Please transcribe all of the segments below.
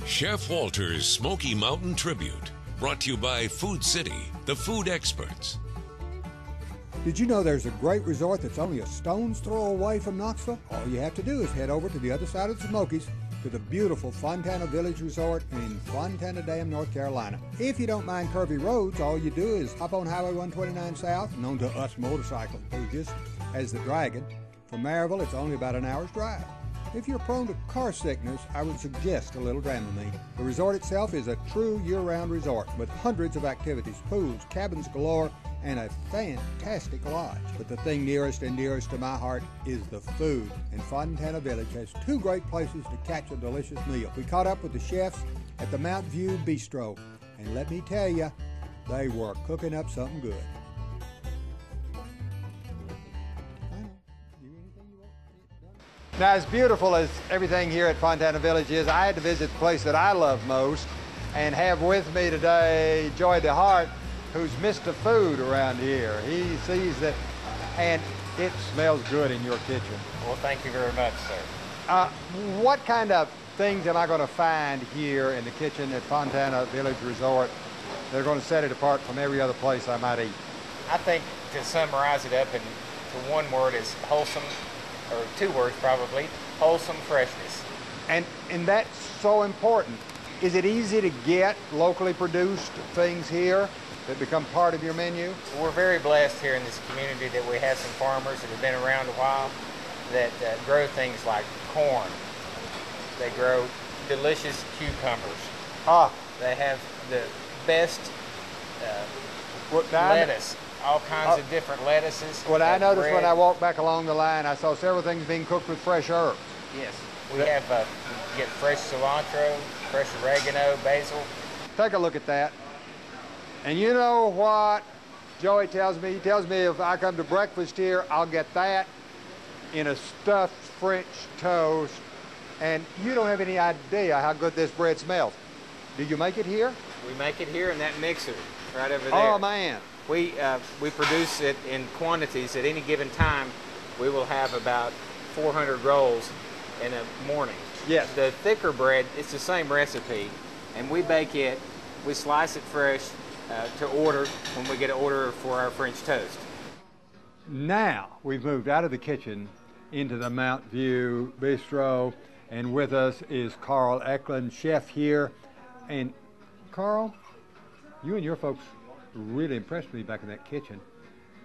Chef Walter's Smoky Mountain Tribute, brought to you by Food City, the food experts. Did you know there's a great resort that's only a stone's throw away from Knoxville? All you have to do is head over to the other side of the Smokies to the beautiful Fontana Village Resort in Fontana Dam, North Carolina. If you don't mind curvy roads, all you do is hop on Highway 129 South, known to us motorcycle enthusiasts as the Dragon. From Maryville, it's only about an hour's drive. If you're prone to car sickness, I would suggest a little Dramamine. The resort itself is a true year-round resort with hundreds of activities, pools, cabins galore, and a fantastic lodge. But the thing nearest and dearest to my heart is the food. And Fontana Village has two great places to catch a delicious meal. We caught up with the chefs at the Mount View Bistro, and let me tell you, they were cooking up something good. Now, as beautiful as everything here at Fontana Village is, I had to visit the place that I love most and have with me today Joy DeHart, who's Mr. Food around here. He sees that, and it smells good in your kitchen. Well, thank you very much, sir. What kind of things am I going to find here in the kitchen at Fontana Village Resort that are going to set it apart from every other place I might eat? I think to summarize it up into one word is wholesome, or two words probably, wholesome freshness. And that's so important. Is it easy to get locally produced things here that become part of your menu? We're very blessed here in this community that we have some farmers that have been around a while that grow things like corn. They grow delicious cucumbers. They have the best lettuce. All kinds of different lettuces. What I noticed when I walked back along the line, I saw several things being cooked with fresh herbs. Yes. We have, you get fresh cilantro, fresh oregano, basil. Take a look at that. And you know what Joey tells me? He tells me if I come to breakfast here, I'll get that in a stuffed French toast. And you don't have any idea how good this bread smells. Do you make it here? We make it here in that mixer right over there. Oh, man. We produce it in quantities. At any given time, we will have about 400 rolls in a morning. Yes. The thicker bread, it's the same recipe, and we bake it, we slice it fresh to order when we get an order for our French toast. Now we've moved out of the kitchen into the Mount View Bistro, and with us is Carl Eklund, chef here. And Carl, you and your folks really impressed me back in that kitchen,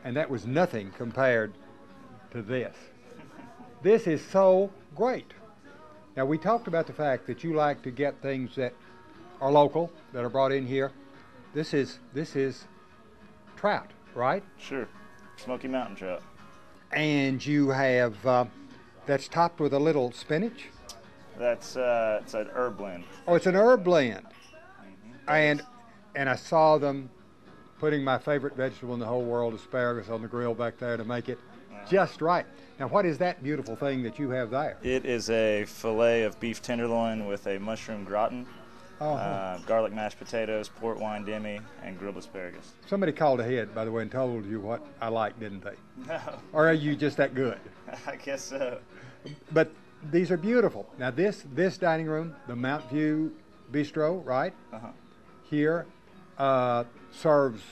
and that was nothing compared to this. This is so great. Now, we talked about the fact that you like to get things that are local, that are brought in here. This is trout, right? Sure, Smoky Mountain trout. And you have that's topped with a little spinach. That's it's an herb blend. Oh, it's an herb blend. And I saw them putting my favorite vegetable in the whole world, asparagus, on the grill back there to make it just right. Now, what is that beautiful thing that you have there? It is a fillet of beef tenderloin with a mushroom gratin, garlic mashed potatoes, port wine demi, and grilled asparagus. Somebody called ahead, by the way, and told you what I like, didn't they? No. Or are you just that good? I guess so. But these are beautiful. Now, this dining room, the Mount View Bistro, right? Here, serves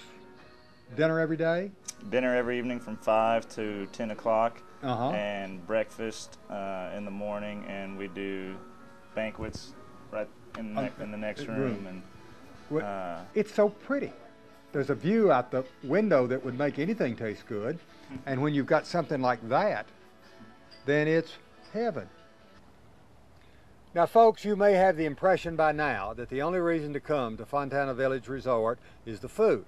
dinner every day? Dinner every evening from 5 to 10 o'clock, and breakfast in the morning, and we do banquets right in the next room. And it's so pretty. There's a view out the window that would make anything taste good, and when you've got something like that, then it's heaven. Now, folks, you may have the impression by now that the only reason to come to Fontana Village Resort is the food.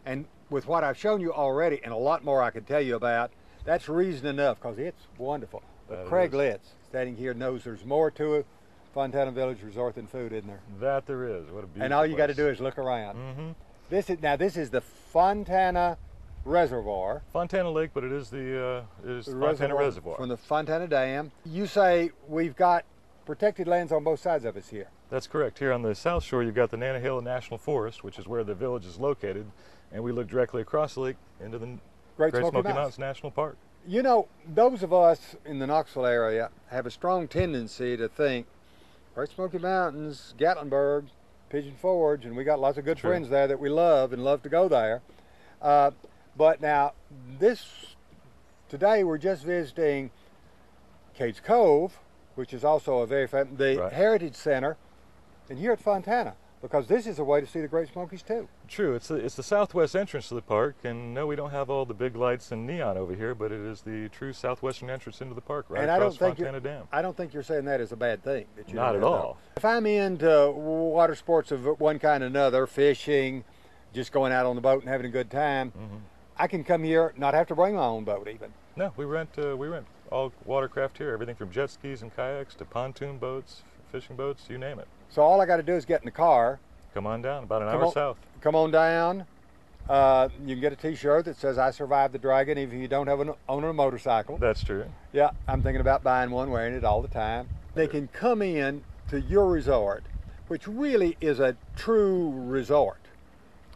And with what I've shown you already, and a lot more I could tell you about, that's reason enough, because it's wonderful. But Craig Litz, standing here, knows there's more to a Fontana Village Resort than food, isn't there? That there is. What a beautiful And all you got to place. do is look around. This is the Fontana Reservoir. Fontana Lake, but it is the Fontana Reservoir. From the Fontana Dam. You say we've got protected lands on both sides of us here. That's correct. Here on the south shore, you've got the Nantahala National Forest, which is where the village is located, and we look directly across the lake into the Great Smoky Mountains National Park. You know, those of us in the Knoxville area have a strong tendency to think Great Smoky Mountains, Gatlinburg, Pigeon Forge, and we got lots of good Sure. friends there that we love and love to go there. But now, today we're just visiting Cades Cove, which is also a very famous, the Right. Heritage Center, and here at Fontana, because this is a way to see the Great Smokies too. True, it's the southwest entrance to the park, and no, we don't have all the big lights and neon over here, but it is the true southwestern entrance into the park, right across Fontana Dam. I don't think you're saying that is a bad thing. That you Not at all. If I'm into water sports of one kind or another, fishing, just going out on the boat and having a good time, I can come here, not have to bring my own boat even. No, we rent all watercraft here, everything from jet skis and kayaks to pontoon boats, fishing boats, you name it. So all I got to do is get in the car. Come on down, about an hour south. Come on down. You can get a T-shirt that says "I survived the dragon," even if you don't own a motorcycle. That's true. Yeah, I'm thinking about buying one, wearing it all the time. They can come in to your resort, which really is a true resort,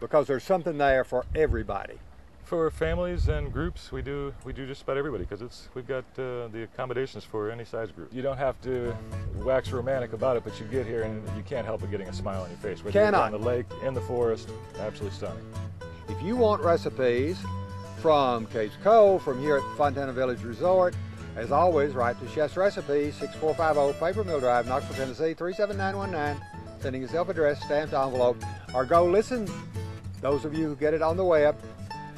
because there's something there for everybody. For families and groups, we do just about everybody, because we've got the accommodations for any size group. You don't have to wax romantic about it, but you get here and you can't help but getting a smile on your face. Whether you're on the lake, in the forest, absolutely stunning. If you want recipes from Cades Cove, from here at Fontana Village Resort, as always, write to Chef's Recipes, 6450 Paper Mill Drive, Knoxville, Tennessee, 37919. Sending a self-addressed stamped envelope, or go listen. Those of you who get it on the web,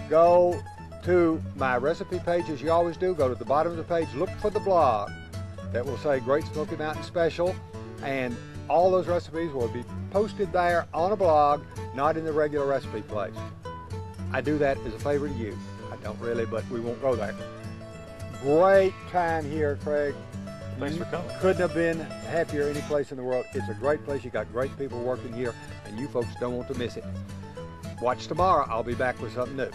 go to my recipe page as you always do. Go to the bottom of the page, look for the blog that will say Great Smoky Mountain Special, and all those recipes will be posted there on a blog, not in the regular recipe place. I do that as a favor to you. I don't really, but we won't go there. Great time here, Craig. Thanks for coming. Couldn't have been happier any place in the world. It's a great place. You got great people working here, and you folks don't want to miss it. Watch tomorrow. I'll be back with something new.